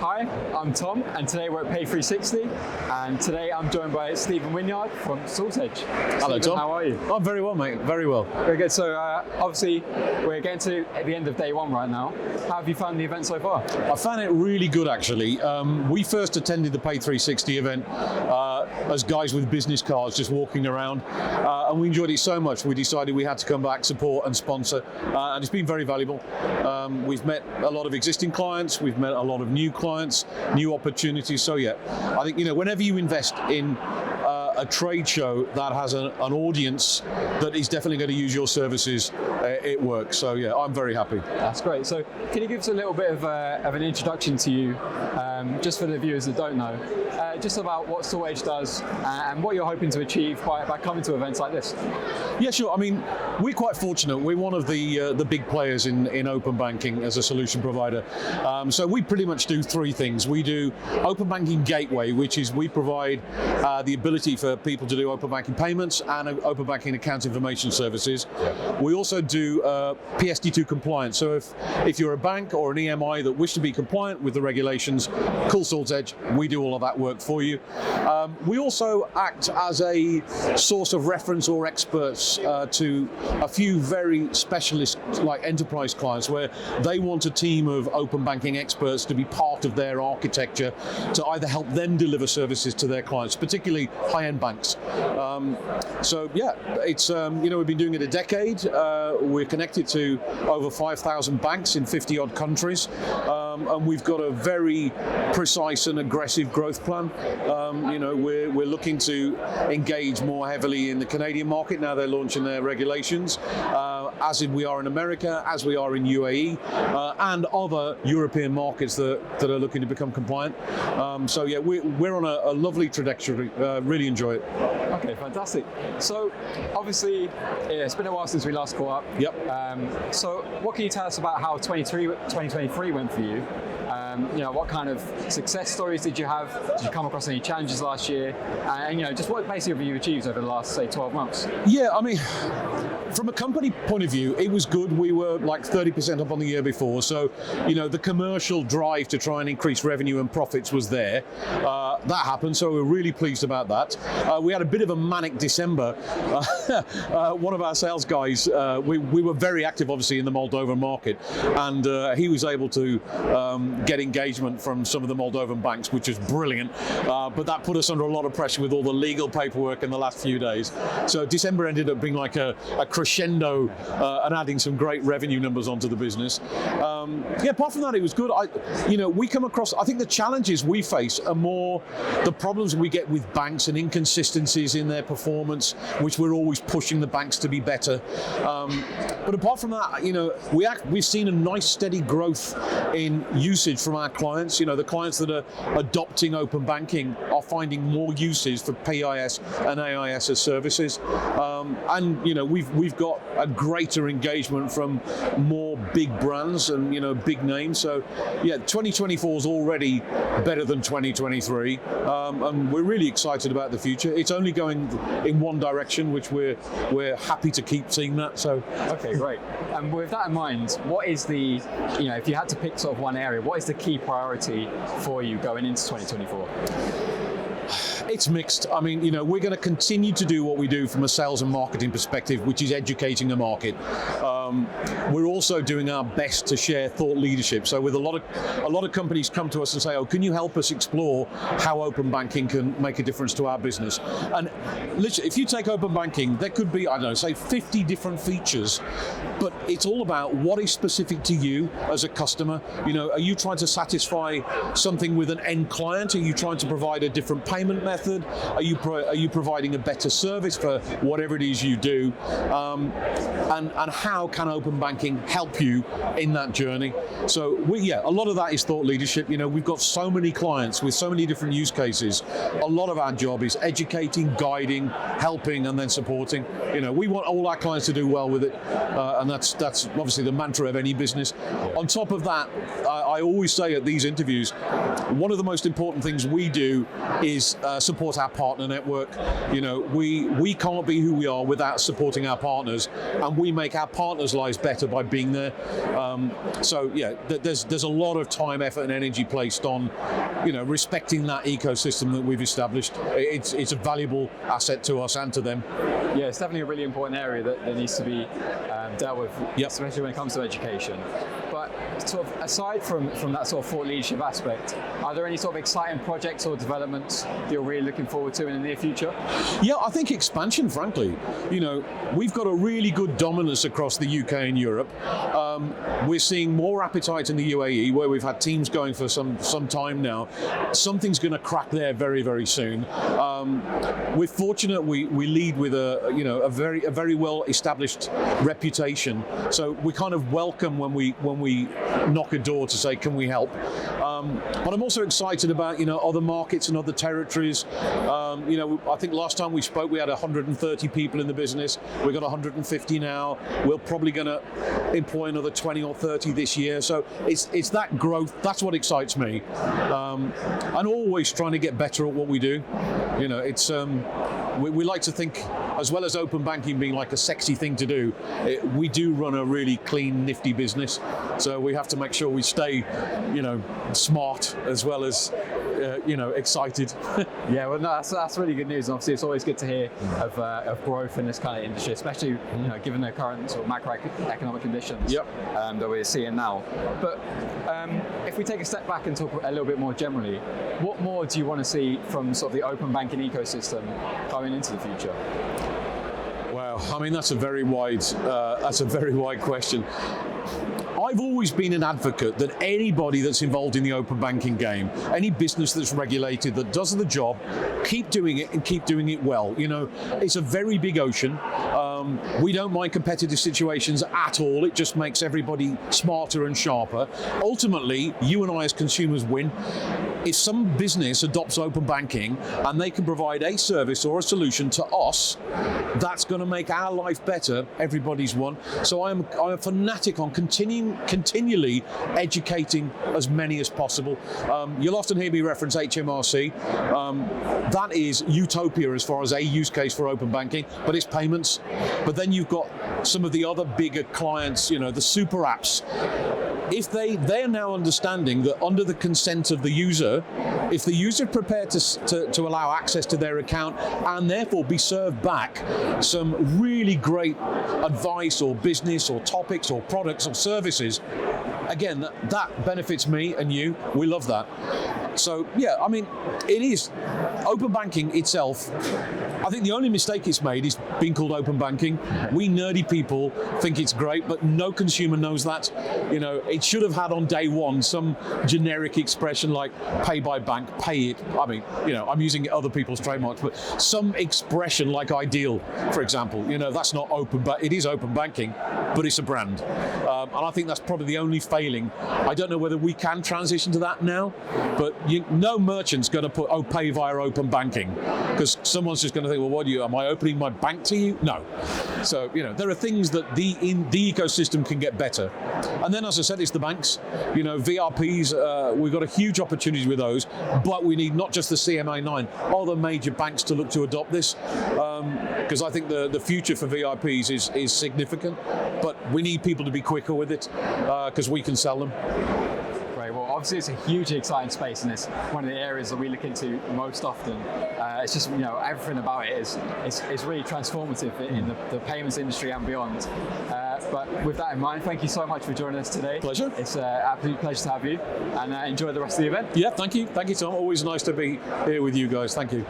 Hi, I'm Tom, and today we're at Pay360, and today I'm joined by Stephen Winyard from SaltEdge. Hello, Tom. How are you? I'm very well, mate. Very well. Very good. So, obviously, we're getting to the end of day one right now. How have you found the event so far? I found it really good, actually. We first attended the Pay360 event as guys with business cards just walking around, and we enjoyed it so much we decided we had to come back, support and sponsor, and it's been very valuable. We've met a lot of existing clients, we've met a lot of new clients, new opportunities. So yeah, I think whenever you invest in a trade show that has an audience that is definitely going to use your services, it works. So yeah, I'm very happy. That's great. So can you give us a little bit of an introduction to you, just for the viewers that don't know, just about what SaltEdge does and what you're hoping to achieve by coming to events like this? Yeah, sure. I mean, we're quite fortunate. We're one of the big players in open banking as a solution provider. So we pretty much do three things. We do open banking gateway, which is we provide the ability for people to do open banking payments and open banking account information services. Yeah. We also do PSD2 compliance. So if you're a bank or an EMI that wish to be compliant with the regulations, call SaltEdge. We do all of that work for you. We also act as a source of reference or experts to a few very specialist, like enterprise clients, where they want a team of open banking experts to be part of their architecture to either help them deliver services to their clients, particularly high-end banks. So yeah, it's we've been doing it a decade. We're connected to over 5,000 banks in 50 odd countries, and we've got a very precise and aggressive growth plan. We're looking to engage more heavily in the Canadian market now they're launching their regulations, as we are in America, as we are in UAE, and other European markets that are looking to become compliant. So yeah, we're on a lovely trajectory. Really enjoy it. Okay, fantastic. So obviously, it's been a while since we last caught up. Yep. So what can you tell us about how 2023 went for you? What kind of success stories did you have? Did you come across any challenges last year? And just what basically have you achieved over the last, say, 12 months? Yeah, I mean, from a company point of view, it was good. We were like 30% up on the year before. So, the commercial drive to try and increase revenue and profits was there. That happened, so we're really pleased about that. We had a bit of a manic December. One of our sales guys, we were very active, obviously, in the Moldovan market, and he was able to get engagement from some of the Moldovan banks, which is brilliant. But that put us under a lot of pressure with all the legal paperwork in the last few days. So December ended up being like a crescendo and adding some great revenue numbers onto the business. Apart from that, it was good. We come across, I think the challenges we face are more the problems we get with banks and inconsistencies in their performance, which we're always pushing the banks to be better. But apart from that, we've seen a nice steady growth in usage from our clients. The clients that are adopting open banking are finding more uses for PIS and AIS as services. And we've got a greater engagement from more big brands and big names. So yeah, 2024 is already better than 2023, and we're really excited about the future. It's only going in one direction, which we're happy to keep seeing that. So okay, great. And with that in mind, what is the if you had to pick sort of one area, what is the key priority for you going into 2024? It's mixed. I mean, we're going to continue to do what we do from a sales and marketing perspective, which is educating the market. We're also doing our best to share thought leadership. So with a lot of companies come to us and say, "Oh, can you help us explore how open banking can make a difference to our business?" And literally, if you take open banking, there could be, I don't know, say 50 different features, but it's all about what is specific to you as a customer. Are you trying to satisfy something with an end client? Are you trying to provide a different payment method? Are you providing a better service for whatever it is you do? And how can open banking help you in that journey? So a lot of that is thought leadership. We've got so many clients with so many different use cases. A lot of our job is educating, guiding, helping, and then supporting. We want all our clients to do well with it, and that's obviously the mantra of any business. On top of that, I always say at these interviews, one of the most important things we do is support our partner network. You know, we can't be who we are without supporting our partners, and we make our partners' lives better by being there. So yeah, there's a lot of time, effort, and energy placed on, you know, respecting that ecosystem that we've established. It's a valuable asset to us and to them. Yeah, it's definitely a really important area that needs to be dealt with, especially when it comes to education. But sort of aside from that sort of thought leadership aspect, are there any sort of exciting projects or developments that you're really looking forward to in the near future? Yeah, I think expansion, frankly. You know, we've got a really good dominance across the UK and Europe. We're seeing more appetite in the UAE, where we've had teams going for some time now. Something's going to crack there very, very soon. We're fortunate we lead with a very well established reputation. So we kind of welcome when we knock a door to say, can we help? But I'm also excited about, you know, other markets and other territories. You know, I think last time we spoke, we had 130 people in the business. We've got 150 now. We're probably going to employ another 20 or 30 this year. So it's that growth. That's what excites me. And always trying to get better at what we do. You know, it's we like to think, as well as open banking being like a sexy thing to do, we do run a really clean, nifty business. So we have to make sure we stay, you know, smart as well as, you know, excited. Yeah, well, no, that's really good news. And obviously, it's always good to hear of growth in this kind of industry, especially, you know, given the current sort of macroeconomic conditions that we're seeing now. But if we take a step back and talk a little bit more generally, what more do you want to see from sort of the open banking ecosystem going into the future? Wow, I mean, that's a very wide question. I've always been an advocate that anybody that's involved in the open banking game, any business that's regulated, that does the job, keep doing it and keep doing it well. You know, it's a very big ocean. We don't mind competitive situations at all. It just makes everybody smarter and sharper. Ultimately, you and I as consumers win. If some business adopts open banking and they can provide a service or a solution to us, that's going to make our life better. Everybody's won. So I'm a fanatic on continually educating as many as possible. You'll often hear me reference HMRC. That is utopia as far as a use case for open banking, but it's payments. But then you've got some of the other bigger clients, you know, the super apps. If they're now understanding that under the consent of the user, if the user is prepared to allow access to their account and therefore be served back some really great advice or business or topics or products or services, again, that benefits me and you. We love that. So yeah, I mean, it is open banking itself. I think the only mistake it's made is being called open banking. We nerdy people think it's great, but no consumer knows that. You know, it should have had on day one some generic expression like pay by bank, pay it. I mean, you know, I'm using other people's trademarks, but some expression like Ideal, for example. You know, that's not open, but it is open banking, but it's a brand. And I think that's probably the only failing. I don't know whether we can transition to that now, but no merchant's going to put pay via open banking, because someone's just going to think, well, what am I opening my bank to you? No. So, you know, there are things that the ecosystem can get better. And then, as I said, it's the banks. You know, VRPs, we've got a huge opportunity with those, but we need not just the CMA9, other major banks to look to adopt this, because I think the future for VRPs is significant, but we need people to be quicker with it, because we can sell them. Obviously, it's a hugely exciting space, and it's one of the areas that we look into most often. It's just, you know, everything about it is really transformative in the payments industry and beyond. But with that in mind, thank you so much for joining us today. Pleasure. It's an absolute pleasure to have you, and enjoy the rest of the event. Yeah, thank you. Thank you, Tom. Always nice to be here with you guys. Thank you.